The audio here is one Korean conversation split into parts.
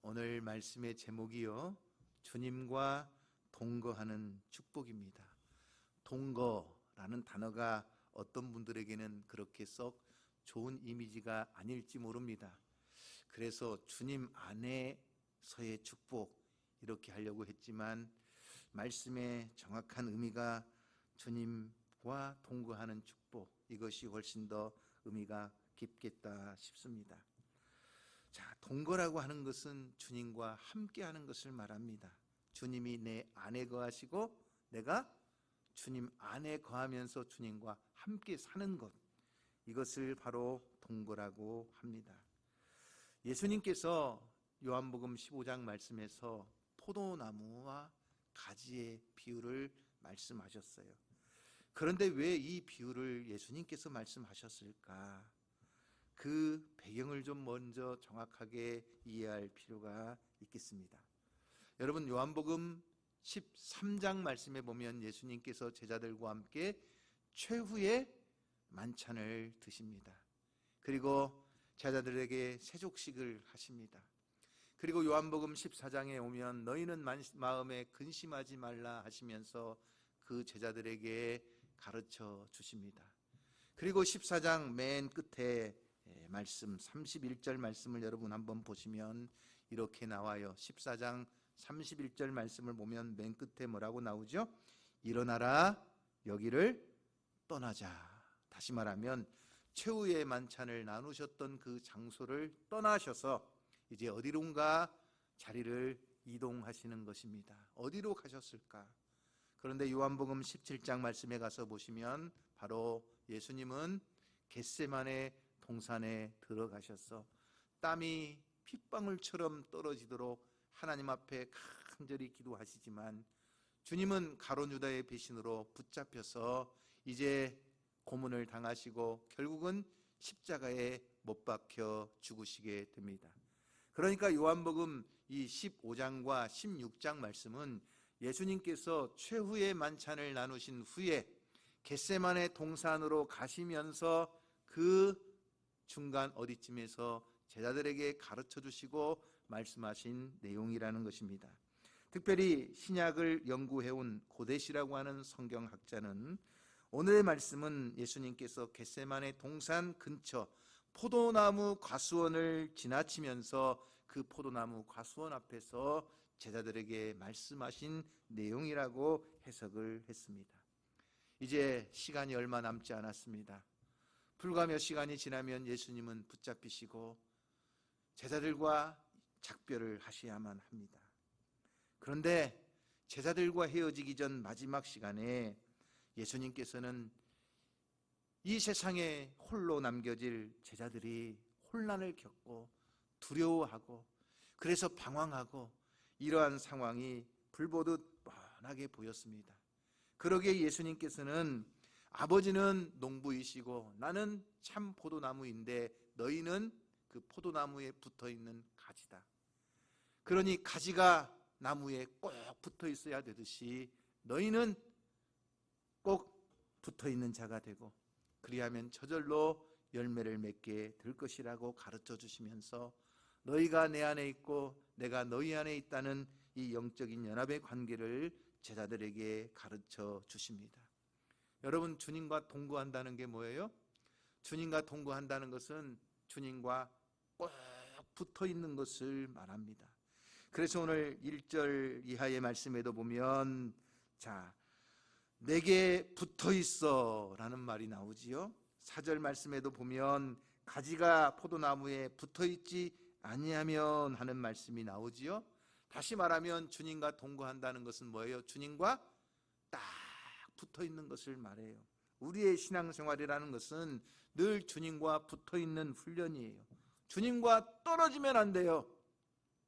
오늘 말씀의 제목이요, 주님과 동거하는 축복입니다. 동거라는 단어가 어떤 분들에게는 그렇게 썩 좋은 이미지가 아닐지 모릅니다. 그래서 주님 안에서의 축복 이렇게 하려고 했지만, 말씀의 정확한 의미가 주님과 동거하는 축복, 이것이 훨씬 더 의미가 깊겠다 싶습니다. 자, 동거라고 하는 것은 주님과 함께 하는 것을 말합니다. 주님이 내 안에 거하시고 내가 주님 안에 거하면서 주님과 함께 사는 것, 이것을 바로 동거라고 합니다. 예수님께서 요한복음 15장 말씀에서 포도나무와 가지의 비유를 말씀하셨어요. 그런데 왜 이 비유를 예수님께서 말씀하셨을까? 그 배경을 좀 먼저 정확하게 이해할 필요가 있겠습니다. 여러분, 요한복음 13장 말씀에 보면 예수님께서 제자들과 함께 최후의 만찬을 드십니다. 그리고 제자들에게 세족식을 하십니다. 그리고 요한복음 14장에 오면 너희는 마음에 근심하지 말라 하시면서 그 제자들에게 가르쳐 주십니다. 그리고 14장 맨 끝에 말씀 31절 말씀을 여러분 한번 보시면 이렇게 나와요. 14장 31절 말씀을 보면 맨 끝에 뭐라고 나오죠? 일어나라, 여기를 떠나자. 다시 말하면 최후의 만찬을 나누셨던 그 장소를 떠나셔서 이제 어디론가 자리를 이동하시는 것입니다. 어디로 가셨을까? 그런데 요한복음 17장 말씀에 가서 보시면 바로 예수님은 겟세마네 동산에 들어가셔서 땀이 핏방울처럼 떨어지도록 하나님 앞에 간절히 기도하시지만, 주님은 가룟 유다의 배신으로 붙잡혀서 이제 고문을 당하시고 결국은 십자가에 못 박혀 죽으시게 됩니다. 그러니까 요한복음 이 15장과 16장 말씀은 예수님께서 최후의 만찬을 나누신 후에 겟세마네 동산으로 가시면서 그 중간 어디쯤에서 제자들에게 가르쳐 주시고 말씀하신 내용이라는 것입니다. 특별히 신약을 연구해온 고데시라고 하는 성경학자는 오늘의 말씀은 예수님께서 겟세마네 동산 근처 포도나무 과수원을 지나치면서 그 포도나무 과수원 앞에서 제자들에게 말씀하신 내용이라고 해석을 했습니다. 이제 시간이 얼마 남지 않았습니다. 불과 몇 시간이 지나면 예수님은 붙잡히시고 제자들과 작별을 하셔야만 합니다. 그런데 제자들과 헤어지기 전 마지막 시간에 예수님께서는 이 세상에 홀로 남겨질 제자들이 혼란을 겪고 두려워하고 그래서 방황하고 이러한 상황이 불보듯 뻔하게 보였습니다. 그러기에 예수님께서는 아버지는 농부이시고 나는 참 포도나무인데 너희는 그 포도나무에 붙어있는 가지다. 그러니 가지가 나무에 꼭 붙어 있어야 되듯이 너희는 꼭 붙어있는 자가 되고 그리하면 저절로 열매를 맺게 될 것이라고 가르쳐 주시면서 너희가 내 안에 있고 내가 너희 안에 있다는 이 영적인 연합의 관계를 제자들에게 가르쳐 주십니다. 여러분, 주님과 동거한다는 게 뭐예요? 주님과 동거한다는 것은 주님과 꼭 붙어 있는 것을 말합니다. 그래서 오늘 1절 이하의 말씀에도 보면 내게 붙어 있어 라는 말이 나오지요. 4절 말씀에도 보면 가지가 포도나무에 붙어 있지 아니하면 하는 말씀이 나오지요. 다시 말하면 주님과 동거한다는 것은 뭐예요? 주님과 딱 붙어 있는 것을 말해요. 우리의 신앙생활이라는 것은 늘 주님과 붙어 있는 훈련이에요. 주님과 떨어지면 안 돼요.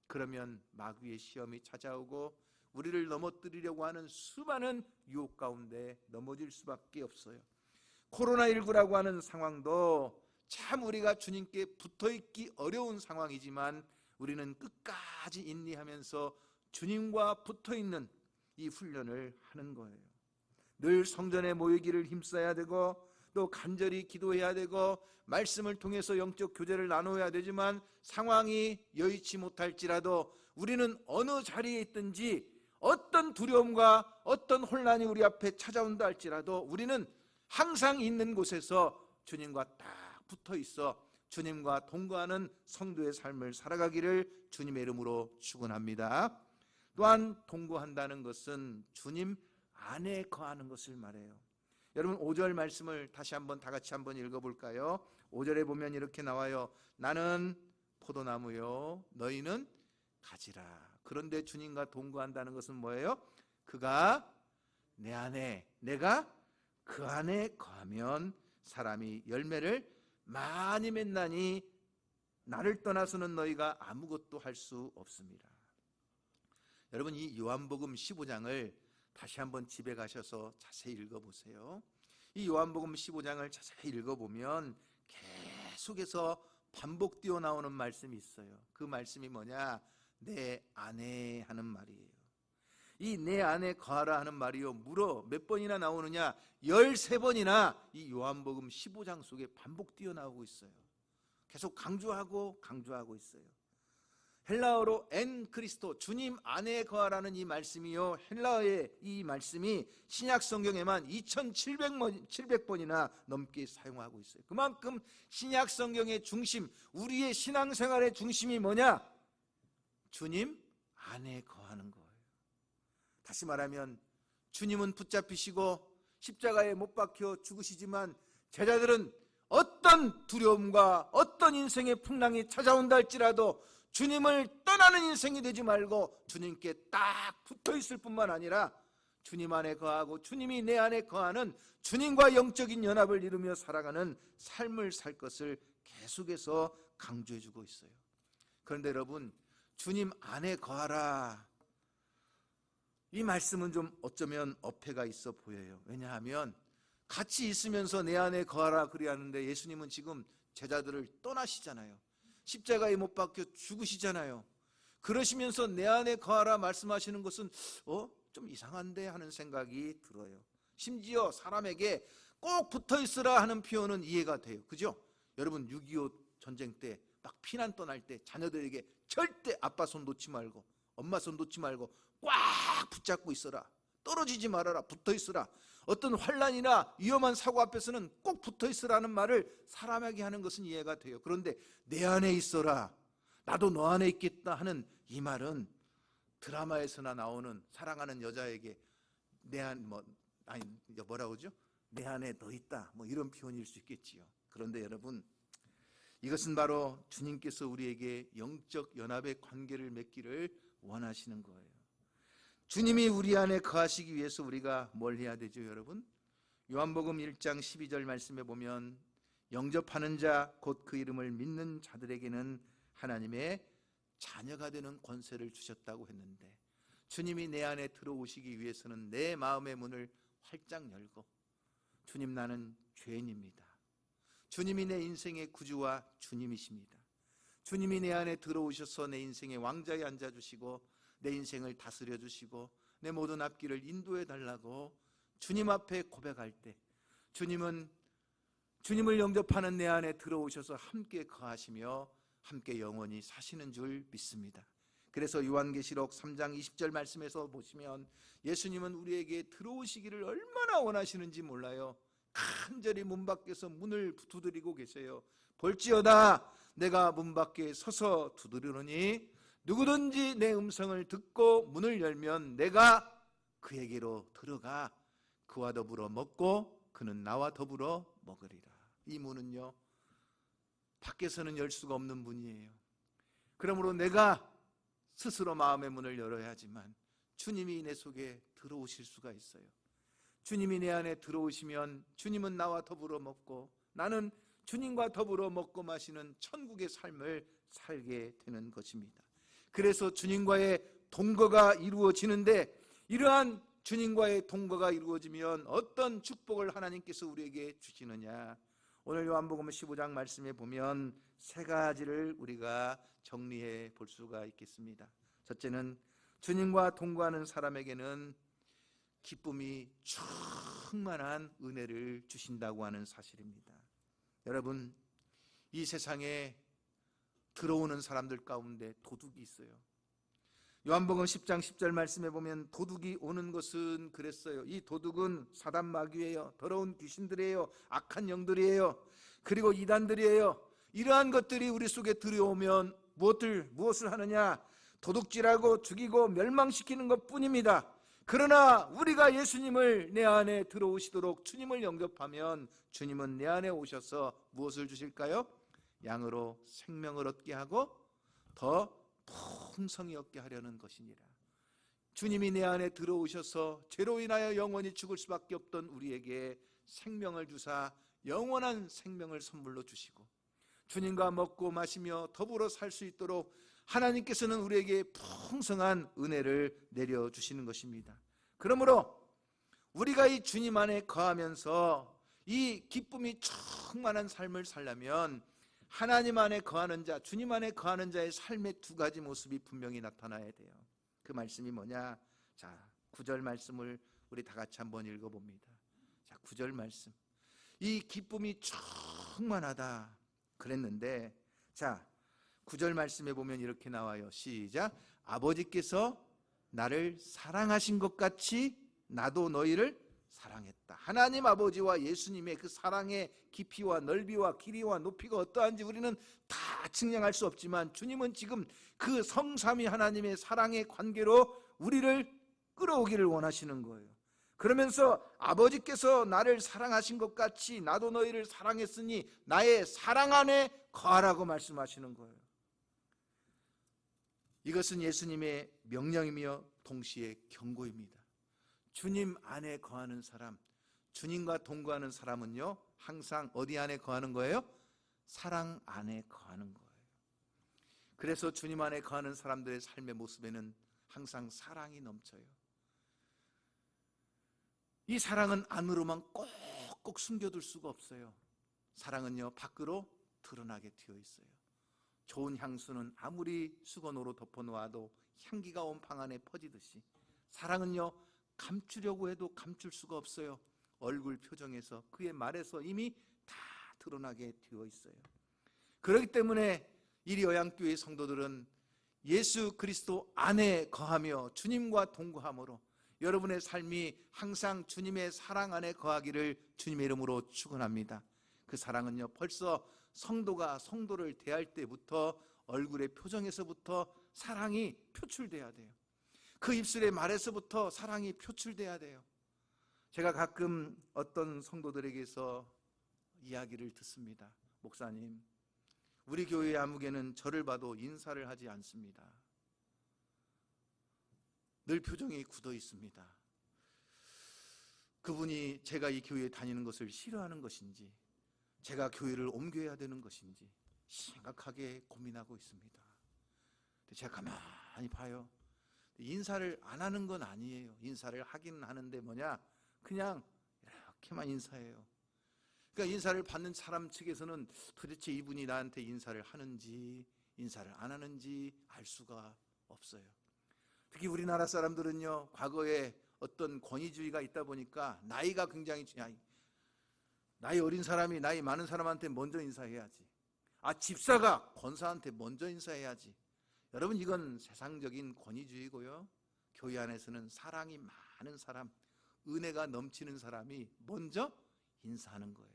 그러면 마귀의 시험이 찾아오고 우리를 넘어뜨리려고 하는 수많은 유혹 가운데 넘어질 수밖에 없어요. 코로나19라고 하는 상황도 참 우리가 주님께 붙어있기 어려운 상황이지만 우리는 끝까지 인내하면서 주님과 붙어있는 이 훈련을 하는 거예요. 늘 성전에 모이기를 힘써야 되고 또 간절히 기도해야 되고 말씀을 통해서 영적 교제를 나누어야 되지만 상황이 여의치 못할지라도 우리는 어느 자리에 있든지 어떤 두려움과 어떤 혼란이 우리 앞에 찾아온다 할지라도 우리는 항상 있는 곳에서 주님과 딱 붙어 있어 주님과 동거하는 성도의 삶을 살아가기를 주님의 이름으로 축원합니다. 또한 동거한다는 것은 주님 안에 거하는 것을 말해요. 여러분 5절 말씀을 다시 한번 다 같이 한번 읽어볼까요? 5절에 보면 이렇게 나와요. 나는 포도나무요 너희는 가지라. 그런데 주님과 동거한다는 것은 뭐예요? 그가 내 안에 내가 그 안에 거하면 사람이 열매를 많이 맺나니 나를 떠나서는 너희가 아무것도 할 수 없습니다. 여러분 이 요한복음 15장을 다시 한번 집에 가셔서 자세히 읽어보세요. 이 요한복음 15장을 자세히 읽어보면 계속해서 반복되어 나오는 말씀이 있어요. 그 말씀이 뭐냐? 내 안에 하는 말이에요. 이 내 안에 거하라 하는 말이요 무려 몇 번이나 나오느냐? 13번이나 이 요한복음 15장 속에 반복되어 나오고 있어요. 계속 강조하고 있어요. 헬라어로 엔 크리스토 주님 안에 거하라는 이 말씀이요 헬라어의 이 말씀이 신약 성경에만 2700번이나 넘게 사용하고 있어요. 그만큼 신약 성경의 중심, 우리의 신앙생활의 중심이 뭐냐? 주님 안에 거하는 거예요. 다시 말하면 주님은 붙잡히시고 십자가에 못 박혀 죽으시지만 제자들은 어떤 두려움과 어떤 인생의 풍랑이 찾아온다 할지라도 주님을 떠나는 인생이 되지 말고 주님께 딱 붙어 있을 뿐만 아니라 주님 안에 거하고 주님이 내 안에 거하는 주님과 영적인 연합을 이루며 살아가는 삶을 살 것을 계속해서 강조해 주고 있어요. 그런데 여러분 주님 안에 거하라 이 말씀은 좀 어쩌면 어폐가 있어 보여요. 왜냐하면 같이 있으면서 내 안에 거하라 그래야 하는데 예수님은 지금 제자들을 떠나시잖아요. 십자가에 못 박혀 죽으시잖아요. 그러시면서 내 안에 거하라 말씀하시는 것은 좀 이상한데 하는 생각이 들어요. 심지어 사람에게 꼭 붙어 있으라 하는 표현은 이해가 돼요. 그죠? 여러분 6.25 전쟁 때 막 피난 떠날 때 자녀들에게 절대 아빠 손 놓지 말고 엄마 손 놓지 말고 꽉 붙잡고 있어라. 떨어지지 말아라. 붙어 있으라. 어떤 환난이나 위험한 사고 앞에서는 꼭 붙어 있으라는 말을 사람에게 하는 것은 이해가 돼요. 그런데 내 안에 있어라. 나도 너 안에 있겠다 하는 이 말은 드라마에서나 나오는 사랑하는 여자에게 내 안 뭐라고 하죠? 내 안에 너 있다. 뭐 이런 표현일 수 있겠지요. 그런데 여러분 이것은 바로 주님께서 우리에게 영적 연합의 관계를 맺기를 원하시는 거예요. 주님이 우리 안에 거하시기 위해서 우리가 뭘 해야 되죠, 여러분? 요한복음 1장 12절 말씀에 보면 영접하는 자 곧 그 이름을 믿는 자들에게는 하나님의 자녀가 되는 권세를 주셨다고 했는데 주님이 내 안에 들어오시기 위해서는 내 마음의 문을 활짝 열고 주님 나는 죄인입니다. 주님이 내 인생의 구주와 주님이십니다. 주님이 내 안에 들어오셔서 내 인생의 왕좌에 앉아주시고 내 인생을 다스려 주시고 내 모든 앞길을 인도해 달라고 주님 앞에 고백할 때 주님은 주님을 영접하는 내 안에 들어오셔서 함께 거하시며 함께 영원히 사시는 줄 믿습니다. 그래서 요한계시록 3장 20절 말씀에서 보시면 예수님은 우리에게 들어오시기를 얼마나 원하시는지 몰라요. 간절히 문 밖에서 문을 두드리고 계세요. 볼지어다 내가 문 밖에 서서 두드리노니 누구든지 내 음성을 듣고 문을 열면 내가 그에게로 들어가 그와 더불어 먹고 그는 나와 더불어 먹으리라. 이 문은요 밖에서는 열 수가 없는 문이에요. 그러므로 내가 스스로 마음의 문을 열어야 하지만 주님이 내 속에 들어오실 수가 있어요. 주님이 내 안에 들어오시면 주님은 나와 더불어 먹고 나는 주님과 더불어 먹고 마시는 천국의 삶을 살게 되는 것입니다. 그래서 주님과의 동거가 이루어지는데 이러한 주님과의 동거가 이루어지면 어떤 축복을 하나님께서 우리에게 주시느냐? 오늘 요한복음 15장 말씀에 보면 세 가지를 우리가 정리해 볼 수가 있겠습니다. 첫째는 주님과 동거하는 사람에게는 기쁨이 충만한 은혜를 주신다고 하는 사실입니다. 여러분, 이 세상에 들어오는 사람들 가운데 도둑이 있어요. 요한복음 10장 10절 말씀에 보면 도둑이 오는 것은 그랬어요. 이 도둑은 사단 마귀예요. 더러운 귀신들이에요. 악한 영들이에요. 그리고 이단들이에요. 이러한 것들이 우리 속에 들어오면 무엇을 하느냐? 도둑질하고 죽이고 멸망시키는 것뿐입니다. 그러나 우리가 예수님을 내 안에 들어오시도록 주님을 영접하면 주님은 내 안에 오셔서 무엇을 주실까요? 양으로 생명을 얻게 하고 더 풍성히 얻게 하려는 것이니라. 주님이 내 안에 들어오셔서 죄로 인하여 영원히 죽을 수밖에 없던 우리에게 생명을 주사 영원한 생명을 선물로 주시고 주님과 먹고 마시며 더불어 살 수 있도록 하나님께서는 우리에게 풍성한 은혜를 내려주시는 것입니다. 그러므로 우리가 이 주님 안에 거하면서 이 기쁨이 충만한 삶을 살려면 하나님 안에 거하는 자, 주님 안에 거하는 자의 삶의 두 가지 모습이 분명히 나타나야 돼요. 그 말씀이 뭐냐? 자, 9절 말씀을 우리 다 같이 한번 읽어봅니다. 자, 9절 말씀. 이 기쁨이 충만하다 그랬는데, 자, 9절 말씀에 보면 이렇게 나와요. 시작. 아버지께서 나를 사랑하신 것 같이 나도 너희를 사랑했다. 하나님 아버지와 예수님의 그 사랑의 깊이와 넓이와 길이와 높이가 어떠한지 우리는 다 측량할 수 없지만 주님은 지금 그 성삼위 하나님의 사랑의 관계로 우리를 끌어오기를 원하시는 거예요. 그러면서 아버지께서 나를 사랑하신 것 같이 나도 너희를 사랑했으니 나의 사랑 안에 거하라고 말씀하시는 거예요. 이것은 예수님의 명령이며 동시에 경고입니다. 주님 안에 거하는 사람, 주님과 동거하는 사람은요 항상 어디 안에 거하는 거예요? 사랑 안에 거하는 거예요. 그래서 주님 안에 거하는 사람들의 삶의 모습에는 항상 사랑이 넘쳐요. 이 사랑은 안으로만 꼭꼭 숨겨둘 수가 없어요. 사랑은요 밖으로 드러나게 되어 있어요. 좋은 향수는 아무리 수건으로 덮어놓아도 향기가 온 방 안에 퍼지듯이 사랑은요 감추려고 해도 감출 수가 없어요. 얼굴 표정에서 그의 말에서 이미 다 드러나게 되어 있어요. 그렇기 때문에 이 요양교회 성도들은 예수 그리스도 안에 거하며 주님과 동거함으로 여러분의 삶이 항상 주님의 사랑 안에 거하기를 주님의 이름으로 축원합니다. 그 사랑은요 벌써 성도가 성도를 대할 때부터 얼굴의 표정에서부터 사랑이 표출돼야 돼요. 그 입술의 말에서부터 사랑이 표출돼야 돼요. 제가 가끔 어떤 성도들에게서 이야기를 듣습니다. 목사님, 우리 교회 아무개는 저를 봐도 인사를 하지 않습니다. 늘 표정이 굳어 있습니다. 그분이 제가 이 교회에 다니는 것을 싫어하는 것인지 제가 교회를 옮겨야 되는 것인지 심각하게 고민하고 있습니다. 제가 가만히 봐요. 인사를 안 하는 건 아니에요. 인사를 하긴 하는데 뭐냐? 그냥 이렇게만 인사해요. 그러니까 인사를 받는 사람 측에서는 도대체 이분이 나한테 인사를 하는지 인사를 안 하는지 알 수가 없어요. 특히 우리나라 사람들은요 과거에 어떤 권위주의가 있다 보니까 나이가 굉장히 나이 어린 사람이 나이 많은 사람한테 먼저 인사해야지. 집사가 권사한테 먼저 인사해야지. 여러분 이건 세상적인 권위주의고요. 교회 안에서는 사랑이 많은 사람, 은혜가 넘치는 사람이 먼저 인사하는 거예요.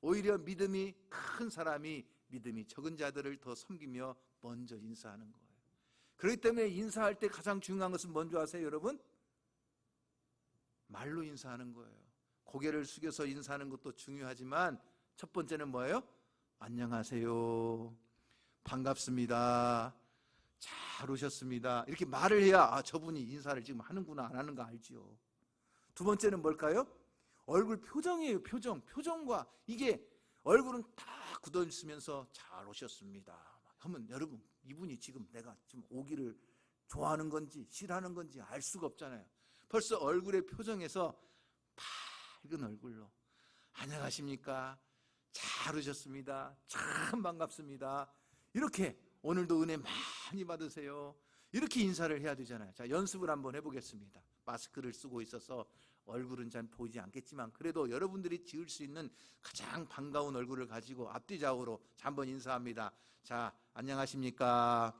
오히려 믿음이 큰 사람이 믿음이 적은 자들을 더 섬기며 먼저 인사하는 거예요. 그렇기 때문에 인사할 때 가장 중요한 것은 뭔지 아세요 여러분? 말로 인사하는 거예요. 고개를 숙여서 인사하는 것도 중요하지만 첫 번째는 뭐예요? 안녕하세요, 반갑습니다, 잘 오셨습니다 이렇게 말을 해야 저분이 인사를 지금 하는구나 안 하는가 알지요. 두 번째는 뭘까요? 얼굴 표정이에요. 표정과 이게 얼굴은 다 굳어 있으면서 잘 오셨습니다 하면 여러분 이분이 지금 내가 지금 오기를 좋아하는 건지 싫어하는 건지 알 수가 없잖아요. 벌써 얼굴의 표정에서 밝은 얼굴로 안녕하십니까, 잘 오셨습니다, 참 반갑습니다 이렇게 오늘도 은혜 많이 받으세요 이렇게 인사를 해야 되잖아요. 자, 연습을 한번 해보겠습니다. 마스크를 쓰고 있어서 얼굴은 잘 보이지 않겠지만 그래도 여러분들이 지을 수 있는 가장 반가운 얼굴을 가지고 앞뒤좌우로 한번 인사합니다. 자, 안녕하십니까?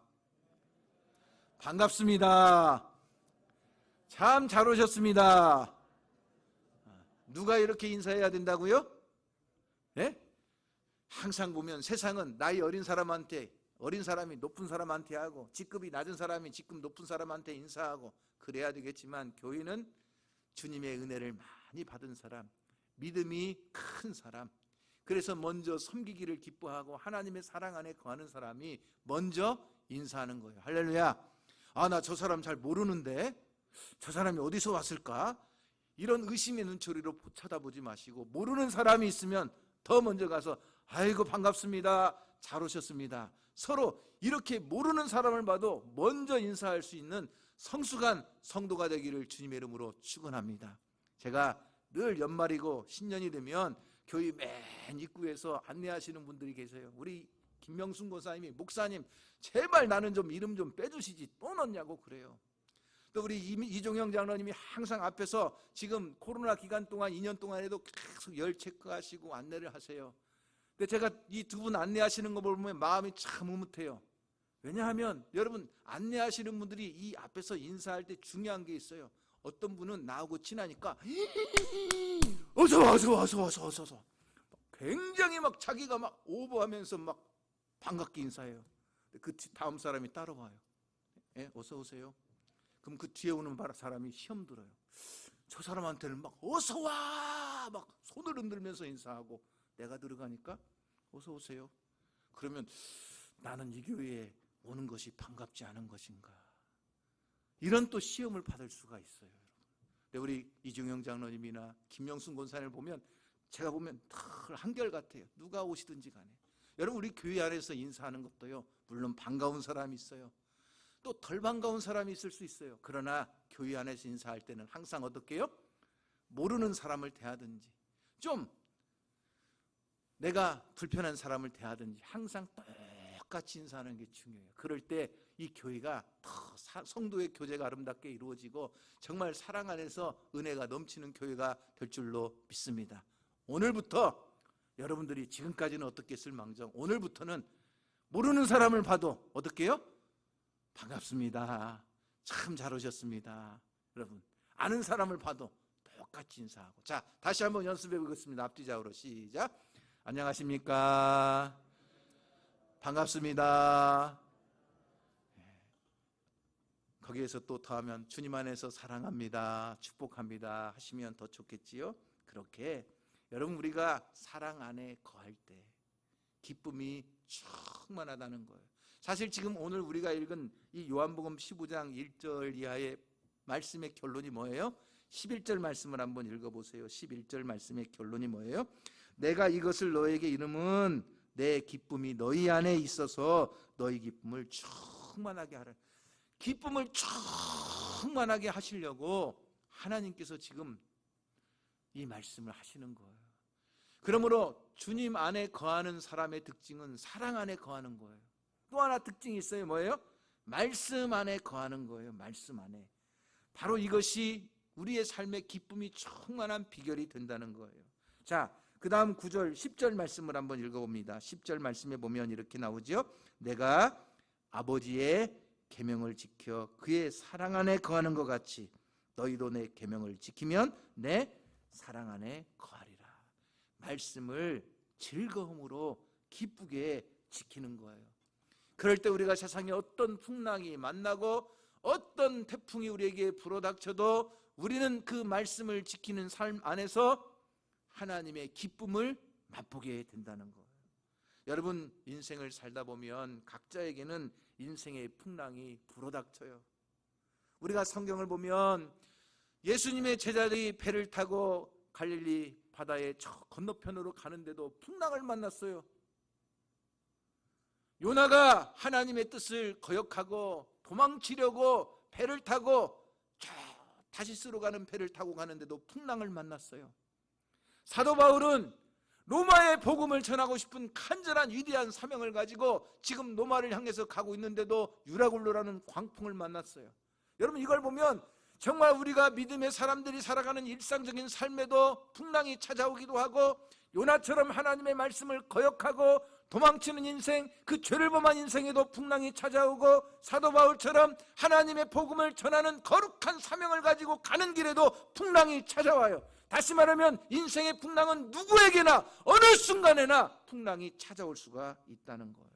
반갑습니다. 참 잘 오셨습니다. 누가 이렇게 인사해야 된다고요? 예? 항상 보면 세상은 나이 어린 사람한테, 어린 사람이 높은 사람한테 하고 직급이 낮은 사람이 직급 높은 사람한테 인사하고 그래야 되겠지만 교회는 주님의 은혜를 많이 받은 사람, 믿음이 큰 사람, 그래서 먼저 섬기기를 기뻐하고 하나님의 사랑 안에 거하는 사람이 먼저 인사하는 거예요. 할렐루야. 아, 나 저 사람 잘 모르는데 저 사람이 어디서 왔을까? 이런 의심의 눈초리로 쳐다보지 마시고 모르는 사람이 있으면 더 먼저 가서 아이고 반갑습니다. 잘 오셨습니다. 서로 이렇게 모르는 사람을 봐도 먼저 인사할 수 있는 성숙한 성도가 되기를 주님의 이름으로 축원합니다. 제가 늘 연말이고 신년이 되면 교회 맨 입구에서 안내하시는 분들이 계세요. 우리 김명순 권사님이 목사님 제발 나는 좀 이름 좀 빼주시지 또 넣냐고 그래요. 또 우리 이종영 장로님이 항상 앞에서 지금 코로나 기간 동안 2년 동안에도 계속 열 체크하시고 안내를 하세요. 근데 제가 이 두 분 안내하시는 거 보면 마음이 참 흐뭇해요. 왜냐하면 여러분 안내하시는 분들이 이 앞에서 인사할 때 중요한 게 있어요. 어떤 분은 나하고 친하니까 어서 굉장히 막 자기가 막 오버하면서 막 반갑게 인사해요. 그 다음 사람이 따라와요. 예, 어서 오세요. 그럼 그 뒤에 오는 사람이 시험 들어요. 저 사람한테는 막 어서 와! 막 손을 흔들면서 인사하고 내가 들어가니까 어서 오세요. 그러면 나는 이 교회에 오는 것이 반갑지 않은 것인가? 이런 또 시험을 받을 수가 있어요. 근데 우리 이종영 장로님이나 김영순 권사님을 보면 제가 보면 늘 한결같아요. 누가 오시든지 간에. 여러분 우리 교회 안에서 인사하는 것도요. 물론 반가운 사람이 있어요. 또 덜 반가운 사람이 있을 수 있어요. 그러나 교회 안에서 인사할 때는 항상 어떻게 해요? 모르는 사람을 대하든지 좀 내가 불편한 사람을 대하든지 항상 똑같이 인사하는 게 중요해요. 그럴 때 이 교회가 더 성도의 교제가 아름답게 이루어지고 정말 사랑 안에서 은혜가 넘치는 교회가 될 줄로 믿습니다. 오늘부터 여러분들이 지금까지는 어떻게 했을망정 오늘부터는 모르는 사람을 봐도 어떻게 해요? 반갑습니다. 참 잘 오셨습니다. 여러분 아는 사람을 봐도 똑같이 인사하고. 자, 다시 한번 연습해 보겠습니다. 앞뒤좌우로 시작. 안녕하십니까? 반갑습니다. 거기에서 또 더하면 주님 안에서 사랑합니다, 축복합니다 하시면 더 좋겠지요. 그렇게 여러분 우리가 사랑 안에 거할 때 기쁨이 충만하다는 거예요. 사실 지금 오늘 우리가 읽은 이 요한복음 15장 1절 이하의 말씀의 결론이 뭐예요? 11절 말씀을 한번 읽어보세요. 11절 말씀의 결론이 뭐예요? 내가 이것을 너에게 이름은 내 기쁨이 너희 안에 있어서 너희 기쁨을 충만하게 하라. 기쁨을 충만하게 하시려고 하나님께서 지금 이 말씀을 하시는 거예요. 그러므로 주님 안에 거하는 사람의 특징은 사랑 안에 거하는 거예요. 또 하나 특징이 있어요. 뭐예요? 말씀 안에 거하는 거예요. 말씀 안에. 바로 이것이 우리의 삶의 기쁨이 충만한 비결이 된다는 거예요. 자, 그 다음 9절 10절 말씀을 한번 읽어봅니다. 10절 말씀에 보면 이렇게 나오죠. 내가 아버지의 계명을 지켜 그의 사랑 안에 거하는 것 같이 너희도 내 계명을 지키면 내 사랑 안에 거하리라. 말씀을 즐거움으로 기쁘게 지키는 거예요. 그럴 때 우리가 세상에 어떤 풍랑이 만나고 어떤 태풍이 우리에게 불어닥쳐도 우리는 그 말씀을 지키는 삶 안에서 하나님의 기쁨을 맛보게 된다는 거예요. 여러분 인생을 살다 보면 각자에게는 인생의 풍랑이 불어닥쳐요. 우리가 성경을 보면 예수님의 제자들이 배를 타고 갈릴리 바다의 저 건너편으로 가는데도 풍랑을 만났어요. 요나가 하나님의 뜻을 거역하고 도망치려고 배를 타고 저 다시스로 가는 배를 타고 가는데도 풍랑을 만났어요. 사도 바울은 로마의 복음을 전하고 싶은 간절한 위대한 사명을 가지고 지금 로마를 향해서 가고 있는데도 유라굴로라는 광풍을 만났어요. 여러분, 이걸 보면 정말 우리가 믿음의 사람들이 살아가는 일상적인 삶에도 풍랑이 찾아오기도 하고, 요나처럼 하나님의 말씀을 거역하고 도망치는 인생, 그 죄를 범한 인생에도 풍랑이 찾아오고, 사도 바울처럼 하나님의 복음을 전하는 거룩한 사명을 가지고 가는 길에도 풍랑이 찾아와요. 다시 말하면 인생의 풍랑은 누구에게나 어느 순간에나 풍랑이 찾아올 수가 있다는 거예요.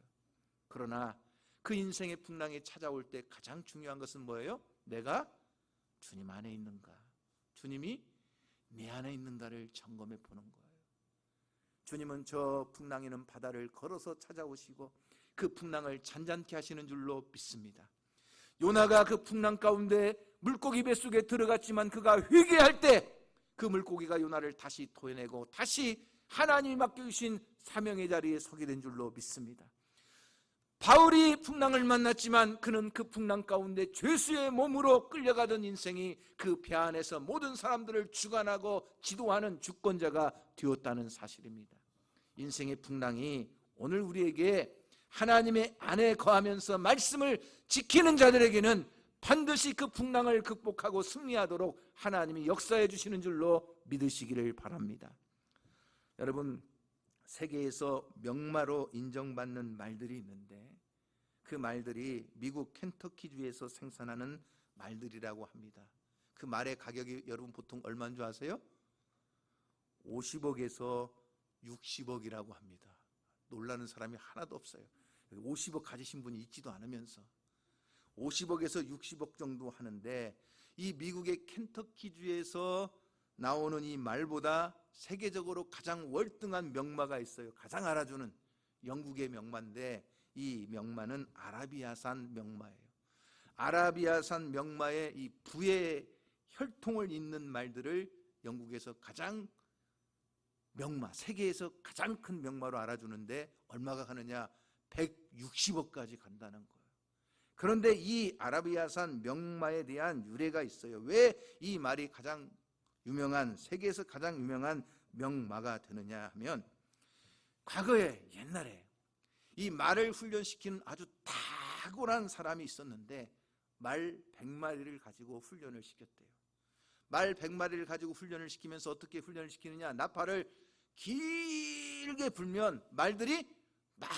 그러나 그 인생의 풍랑이 찾아올 때 가장 중요한 것은 뭐예요? 내가 주님 안에 있는가, 주님이 내 안에 있는가를 점검해 보는 거예요. 주님은 저 풍랑이는 바다를 걸어서 찾아오시고 그 풍랑을 잔잔케 하시는 줄로 믿습니다. 요나가 그 풍랑 가운데 물고기 뱃속에 들어갔지만 그가 회개할 때 그 물고기가 요나를 다시 토해내고 다시 하나님이 맡겨주신 사명의 자리에 서게 된 줄로 믿습니다. 바울이 풍랑을 만났지만 그는 그 풍랑 가운데 죄수의 몸으로 끌려가던 인생이 그 배 안에서 모든 사람들을 주관하고 지도하는 주권자가 되었다는 사실입니다. 인생의 풍랑이 오늘 우리에게 하나님의 안에 거하면서 말씀을 지키는 자들에게는 반드시 그 풍랑을 극복하고 승리하도록 하나님이 역사해 주시는 줄로 믿으시기를 바랍니다. 여러분, 세계에서 명마로 인정받는 말들이 있는데 그 말들이 미국 켄터키주에서 생산하는 말들이라고 합니다. 그 말의 가격이 여러분 보통 얼마인 줄 아세요? 50억에서 60억이라고 합니다. 놀라는 사람이 하나도 없어요. 50억 가지신 분이 있지도 않으면서 50억에서 60억 정도 하는데, 이 미국의 켄터키주에서 나오는 이 말보다 세계적으로 가장 월등한 명마가 있어요. 가장 알아주는 영국의 명마인데 이 명마는 아라비아산 명마예요. 아라비아산 명마의 이 부의 혈통을 잇는 말들을 영국에서 가장 명마, 세계에서 가장 큰 명마로 알아주는데 얼마가 가느냐? 160억까지 간다는 거예요. 그런데 이 아라비아산 명마에 대한 유래가 있어요. 왜 이 말이 가장 유명한, 세계에서 가장 유명한 명마가 되느냐 하면, 과거에 옛날에 이 말을 훈련시키는 아주 탁월한 사람이 있었는데 말 100마리를 가지고 훈련을 시켰대요. 말 100마리를 가지고 훈련을 시키면서 어떻게 훈련을 시키느냐? 나팔을 길게 불면 말들이 막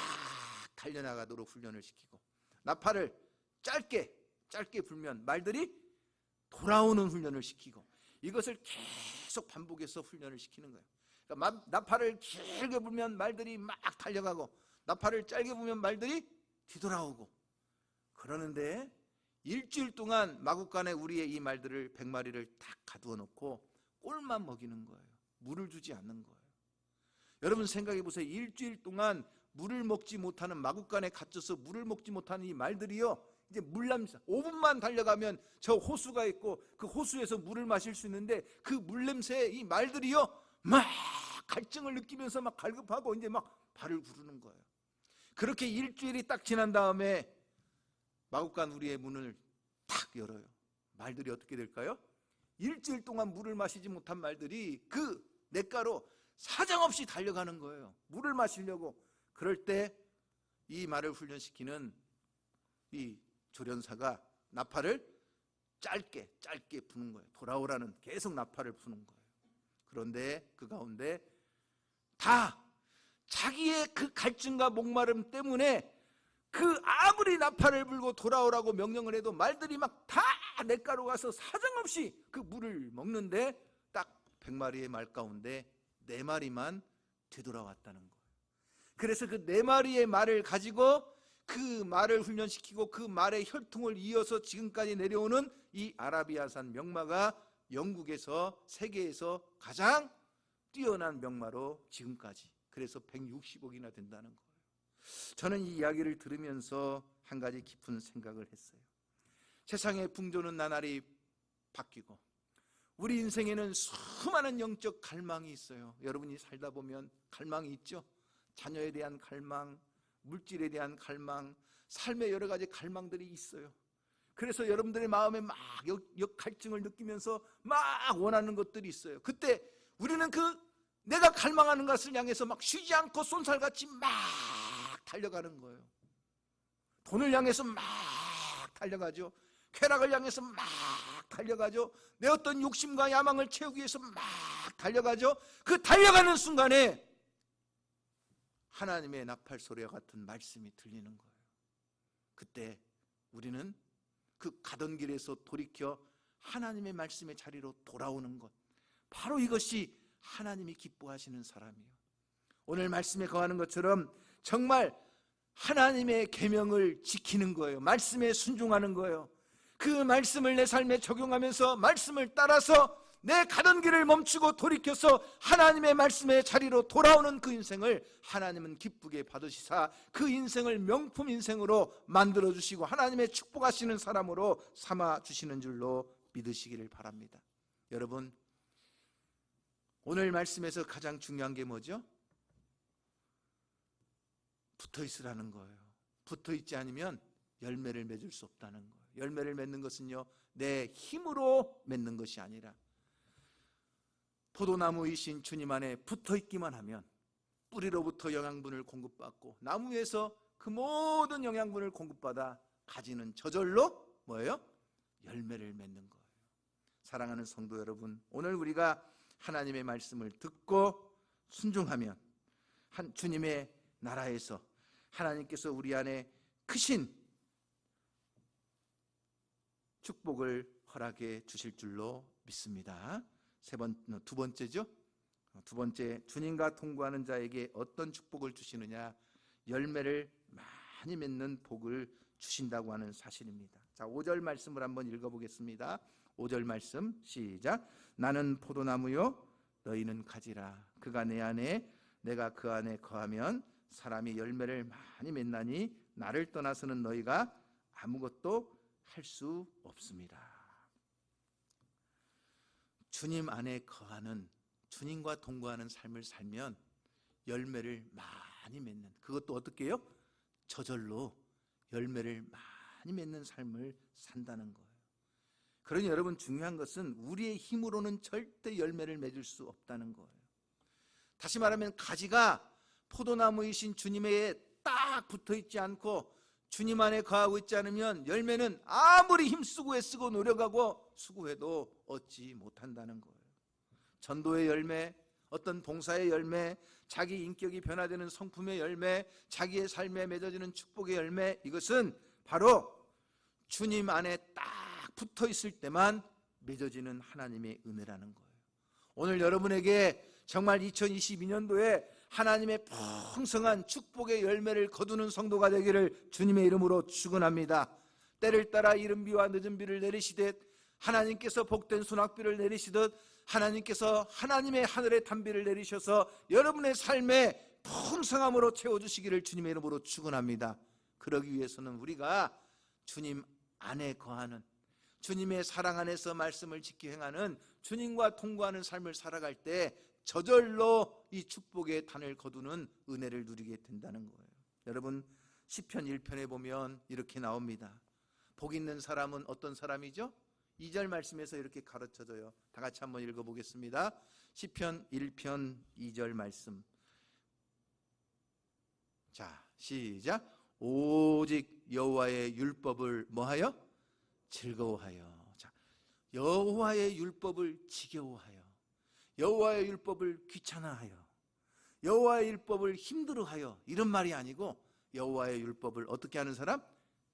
달려나가도록 훈련을 시키고, 나팔을 짧게 불면 말들이 돌아오는 훈련을 시키고, 이것을 계속 반복해서 훈련을 시키는 거예요. 그러니까 나팔을 길게 불면 말들이 막 달려가고, 나팔을 짧게 불면 말들이 뒤돌아오고. 그러는데 일주일 동안 마구간에 우리의 이 말들을 100마리를 딱 가두어 놓고 꼴만 먹이는 거예요. 물을 주지 않는 거예요. 여러분 생각해 보세요. 일주일 동안 물을 먹지 못하는, 마구간에 갇혀서 물을 먹지 못하는 이 말들이요, 이제 물냄새, 5분만 달려가면 저 호수가 있고 그 호수에서 물을 마실 수 있는데 그 물냄새에 이 말들이요 막 갈증을 느끼면서 막 갈급하고 이제 막 발을 구르는 거예요. 그렇게 일주일이 딱 지난 다음에 마구간 우리의 문을 탁 열어요. 말들이 어떻게 될까요? 일주일 동안 물을 마시지 못한 말들이 그 냇가로 사정없이 달려가는 거예요. 물을 마시려고. 그럴 때 이 말을 훈련시키는 이 조련사가 나팔을 짧게 부는 거예요. 돌아오라는, 계속 나팔을 부는 거예요. 그런데 그 가운데 다 자기의 그 갈증과 목마름 때문에 그 아무리 나팔을 불고 돌아오라고 명령을 해도 말들이 막 다 냇가로 가서 사정없이 그 물을 먹는데 딱 100마리의 말 가운데 4마리만 되돌아왔다는 거예요. 그래서 그 4마리의 말을 가지고 그 말을 훈련시키고 그 말의 혈통을 이어서 지금까지 내려오는 이 아라비아산 명마가 영국에서, 세계에서 가장 뛰어난 명마로 지금까지, 그래서 160억이나 된다는 거예요. 저는 이 이야기를 들으면서 한 가지 깊은 생각을 했어요. 세상의 풍조는 나날이 바뀌고 우리 인생에는 수많은 영적 갈망이 있어요. 여러분이 살다 보면 갈망이 있죠. 자녀에 대한 갈망, 물질에 대한 갈망, 삶의 여러 가지 갈망들이 있어요. 그래서 여러분들의 마음에 막 갈증을 느끼면서 막 원하는 것들이 있어요. 그때 우리는 그 내가 갈망하는 것을 향해서 막 쉬지 않고 쏜살같이 막 달려가는 거예요. 돈을 향해서 막 달려가죠. 쾌락을 향해서 막 달려가죠. 내 어떤 욕심과 야망을 채우기 위해서 막 달려가죠. 그 달려가는 순간에 하나님의 나팔 소리와 같은 말씀이 들리는 거예요. 그때 우리는 그 가던 길에서 돌이켜 하나님의 말씀의 자리로 돌아오는 것, 바로 이것이 하나님이 기뻐하시는 사람이에요. 오늘 말씀에 거하는 것처럼 정말 하나님의 계명을 지키는 거예요. 말씀에 순종하는 거예요. 그 말씀을 내 삶에 적용하면서 말씀을 따라서 내 가던 길을 멈추고 돌이켜서 하나님의 말씀의 자리로 돌아오는 그 인생을 하나님은 기쁘게 받으시사 그 인생을 명품 인생으로 만들어주시고 하나님의 축복하시는 사람으로 삼아주시는 줄로 믿으시기를 바랍니다. 여러분, 오늘 말씀에서 가장 중요한 게 뭐죠? 붙어있으라는 거예요. 붙어있지 않으면 열매를 맺을 수 없다는 거예요. 열매를 맺는 것은요, 내 힘으로 맺는 것이 아니라 포도나무이신 주님 안에 붙어있기만 하면 뿌리로부터 영양분을 공급받고 나무에서 그 모든 영양분을 공급받아 가지는 저절로 뭐예요? 열매를 맺는 거예요. 사랑하는 성도 여러분, 오늘 우리가 하나님의 말씀을 듣고 순종하면 주님의 나라에서 하나님께서 우리 안에 크신 축복을 허락해 주실 줄로 믿습니다. 두 번째죠. 두 번째, 주님과 통과하는 자에게 어떤 축복을 주시느냐? 열매를 많이 맺는 복을 주신다고 하는 사실입니다. 자, 5절 말씀을 한번 읽어보겠습니다. 5절 말씀 시작. 나는 포도나무요 너희는 가지라. 그가 내 안에 내가 그 안에 거하면 사람이 열매를 많이 맺나니 나를 떠나서는 너희가 아무것도 할 수 없습니다. 주님 안에 거하는, 주님과 동거하는 삶을 살면 열매를 많이 맺는, 그것도 어떻게 해요? 저절로 열매를 많이 맺는 삶을 산다는 거예요. 그러니 여러분, 중요한 것은 우리의 힘으로는 절대 열매를 맺을 수 없다는 거예요. 다시 말하면 가지가 포도나무이신 주님에 딱 붙어있지 않고 주님 안에 거하고 있지 않으면 열매는 아무리 힘쓰고 애쓰고 노력하고 수고해도 얻지 못한다는 거예요. 전도의 열매, 어떤 봉사의 열매, 자기 인격이 변화되는 성품의 열매, 자기의 삶에 맺어지는 축복의 열매, 이것은 바로 주님 안에 딱 붙어 있을 때만 맺어지는 하나님의 은혜라는 거예요. 오늘 여러분에게 정말 2022년도에 하나님의 풍성한 축복의 열매를 거두는 성도가 되기를 주님의 이름으로 축원합니다. 때를 따라 이른 비와 늦은 비를 내리시듯 하나님께서 복된 소낙비를 내리시듯 하나님께서 하나님의 하늘의 단비를 내리셔서 여러분의 삶에 풍성함으로 채워주시기를 주님의 이름으로 축원합니다. 그러기 위해서는 우리가 주님 안에 거하는, 주님의 사랑 안에서 말씀을 지키 행하는, 주님과 통과하는 삶을 살아갈 때 저절로 이 축복의 단을 거두는 은혜를 누리게 된다는 거예요. 여러분, 시편 1편에 보면 이렇게 나옵니다. 복 있는 사람은 어떤 사람이죠? 2절 말씀에서 이렇게 가르쳐져요. 다 같이 한번 읽어보겠습니다. 시편 1편 2절 말씀. 자, 시작. 오직 여호와의 율법을 뭐하여? 즐거워하여. 자, 여호와의 율법을 지겨워하여, 여호와의 율법을 귀찮아하여, 여호와의 율법을 힘들어하여, 이런 말이 아니고 여호와의 율법을 어떻게 하는 사람?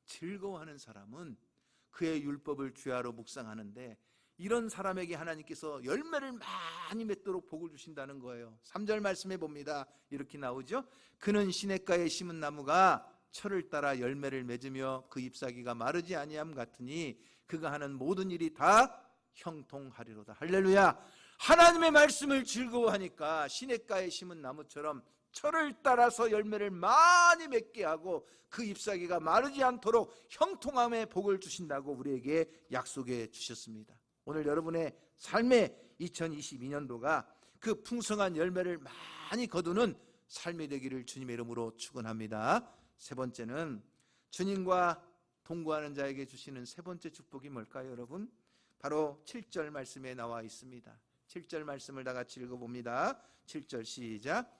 즐거워하는 사람은 그의 율법을 주야로 묵상하는데 이런 사람에게 하나님께서 열매를 많이 맺도록 복을 주신다는 거예요. 3절 말씀해 봅니다. 이렇게 나오죠. 그는 시냇가에 심은 나무가 철을 따라 열매를 맺으며 그 잎사귀가 마르지 아니함 같으니 그가 하는 모든 일이 다 형통하리로다. 할렐루야. 하나님의 말씀을 즐거워하니까 시냇가에 심은 나무처럼 철을 따라서 열매를 많이 맺게 하고 그 잎사귀가 마르지 않도록 형통함의 복을 주신다고 우리에게 약속해 주셨습니다. 오늘 여러분의 삶의 2022년도가 그 풍성한 열매를 많이 거두는 삶이 되기를 주님의 이름으로 축원합니다. 세 번째는 주님과 동거하는 자에게 주시는 세 번째 축복이 뭘까요, 여러분? 바로 7절 말씀에 나와 있습니다. 7절 말씀을 다 같이 읽어봅니다. 7절 시작.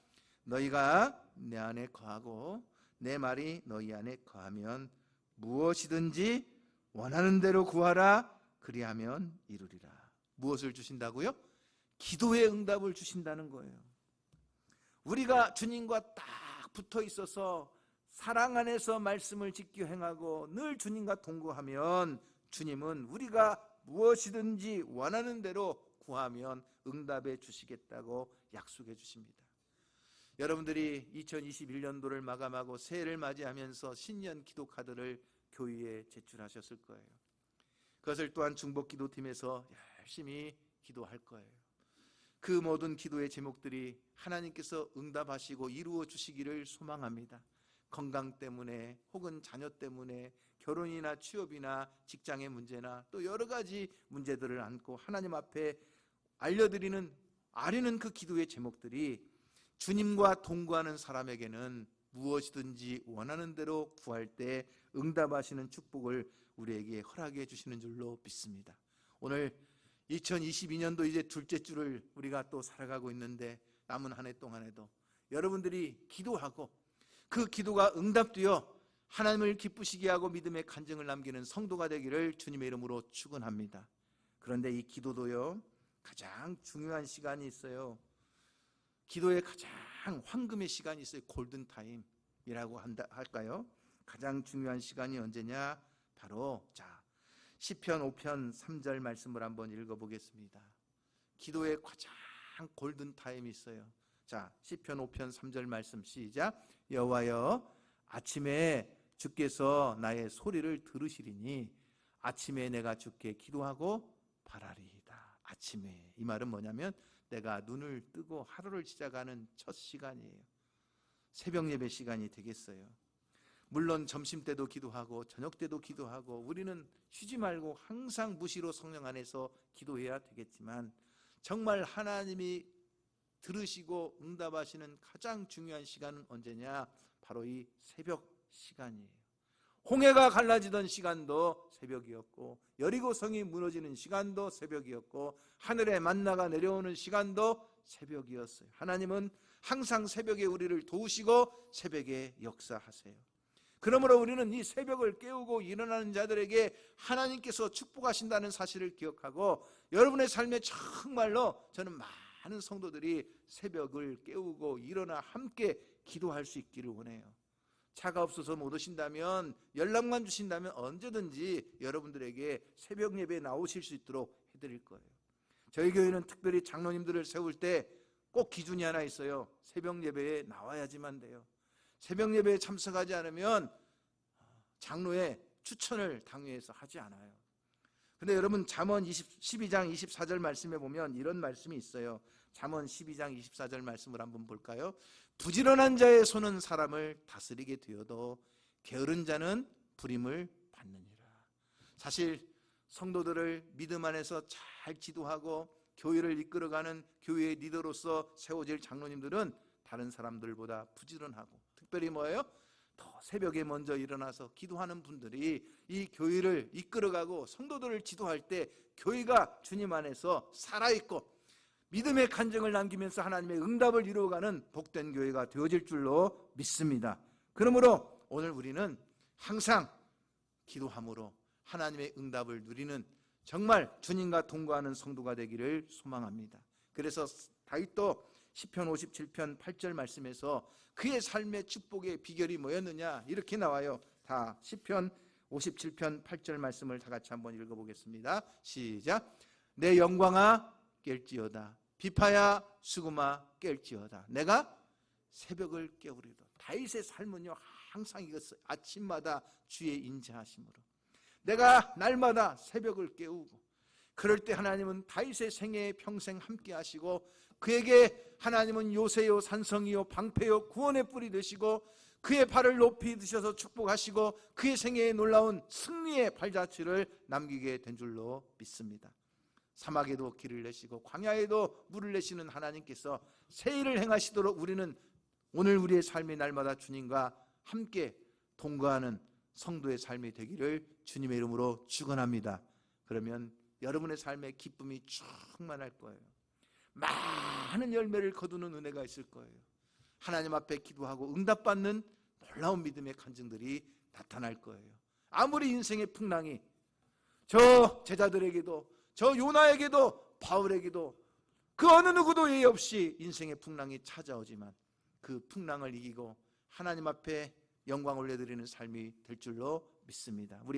너희가 내 안에 거하고 내 말이 너희 안에 거하면 무엇이든지 원하는 대로 구하라. 그리하면 이루리라. 무엇을 주신다고요? 기도의 응답을 주신다는 거예요. 우리가 주님과 딱 붙어 있어서 사랑 안에서 말씀을 지켜 행하고 늘 주님과 동거하면 주님은 우리가 무엇이든지 원하는 대로 구하면 응답해 주시겠다고 약속해 주십니다. 여러분들이 2021년도를 마감하고 새해를 맞이하면서 신년 기도 카드를 교회에 제출하셨을 거예요. 그것을 또한 중복기도팀에서 열심히 기도할 거예요. 그 모든 기도의 제목들이 하나님께서 응답하시고 이루어 주시기를 소망합니다. 건강 때문에 혹은 자녀 때문에 결혼이나 취업이나 직장의 문제나 또 여러 가지 문제들을 안고 하나님 앞에 아리는 그 기도의 제목들이 주님과 동거하는 사람에게는 무엇이든지 원하는 대로 구할 때 응답하시는 축복을 우리에게 허락해 주시는 줄로 믿습니다. 오늘 2022년도 이제 둘째 주를 우리가 또 살아가고 있는데 남은 한 해 동안에도 여러분들이 기도하고 그 기도가 응답되어 하나님을 기쁘시게 하고 믿음의 간증을 남기는 성도가 되기를 주님의 이름으로 축원합니다. 그런데 이 기도도요, 가장 중요한 시간이 있어요. 기도의 가장 황금의 시간이 있어요. 골든타임이라고 할까요? 가장 중요한 시간이 언제냐? 바로 시편 5편 3절 말씀을 한번 읽어보겠습니다. 기도의 가장 골든타임이 있어요. 시편 5편 3절 말씀 시작. 여호와여, 아침에 주께서 나의 소리를 들으시리니 아침에 내가 주께 기도하고 바라리이다. 아침에, 이 말은 뭐냐면 내가 눈을 뜨고 하루를 시작하는 첫 시간이에요. 새벽 예배 시간이 되겠어요. 물론 점심때도 기도하고 저녁 때도 기도하고 우리는 쉬지 말고 항상 무시로 성령 안에서 기도해야 되겠지만 정말 하나님이 들으시고 응답하시는 가장 중요한 시간은 언제냐? 바로 이 새벽 시간이에요. 홍해가 갈라지던 시간도 새벽이었고 여리고 성이 무너지는 시간도 새벽이었고 하늘에 만나가 내려오는 시간도 새벽이었어요. 하나님은 항상 새벽에 우리를 도우시고 새벽에 역사하세요. 그러므로 우리는 이 새벽을 깨우고 일어나는 자들에게 하나님께서 축복하신다는 사실을 기억하고 여러분의 삶에 정말로 저는 많은 성도들이 새벽을 깨우고 일어나 함께 기도할 수 있기를 원해요. 차가 없어서 못 오신다면 연락만 주신다면 언제든지 여러분들에게 새벽 예배에 나오실 수 있도록 해드릴 거예요. 저희 교회는 특별히 장로님들을 세울 때 꼭 기준이 하나 있어요. 새벽 예배에 나와야지만 돼요. 새벽 예배에 참석하지 않으면 장로의 추천을 당회에서 하지 않아요. 근데 여러분 잠언 12장 24절 말씀에 보면 이런 말씀이 있어요. 잠언 12장 24절 말씀을 한번 볼까요? 부지런한 자의 손은 사람을 다스리게 되어도 게으른 자는 불임을 받느니라. 사실 성도들을 믿음 안에서 잘 지도하고 교회를 이끌어가는 교회의 리더로서 세워질 장로님들은 다른 사람들보다 부지런하고 특별히 뭐예요? 더 새벽에 먼저 일어나서 기도하는 분들이 이 교회를 이끌어가고 성도들을 지도할 때 교회가 주님 안에서 살아있고 믿음의 간증을 남기면서 하나님의 응답을 이루어가는 복된 교회가 되어질 줄로 믿습니다. 그러므로 오늘 우리는 항상 기도함으로 하나님의 응답을 누리는 정말 주님과 동거하는 성도가 되기를 소망합니다. 그래서 다윗도 시편 57편 8절 말씀에서 그의 삶의 축복의 비결이 뭐였느냐 이렇게 나와요. 다 시편 57편 8절 말씀을 다 같이 한번 읽어보겠습니다. 시작. 내 영광아 깰지어다. 비파야 수금아 깰지어다. 내가 새벽을 깨우리로다. 다윗의 삶은요 항상 이것을 아침마다 주의 인자하심으로 내가 날마다 새벽을 깨우고 그럴 때 하나님은 다윗의 생애에 평생 함께 하시고 그에게 하나님은 요새요 산성이요 방패요 구원의 뿔이 되시고 그의 발을 높이 드셔서 축복하시고 그의 생애에 놀라운 승리의 발자취를 남기게 된 줄로 믿습니다. 사막에도 길을 내시고 광야에도 물을 내시는 하나님께서 새 일을 행하시도록 우리는 오늘 우리의 삶의 날마다 주님과 함께 동거하는 성도의 삶이 되기를 주님의 이름으로 축원합니다. 그러면 여러분의 삶에 기쁨이 충만할 거예요. 많은 열매를 거두는 은혜가 있을 거예요. 하나님 앞에 기도하고 응답받는 놀라운 믿음의 간증들이 나타날 거예요. 아무리 인생의 풍랑이 저 제자들에게도, 저 요나에게도, 바울에게도 그 어느 누구도 예의 없이 인생의 풍랑이 찾아오지만 그 풍랑을 이기고 하나님 앞에 영광 올려드리는 삶이 될 줄로 믿습니다. 우리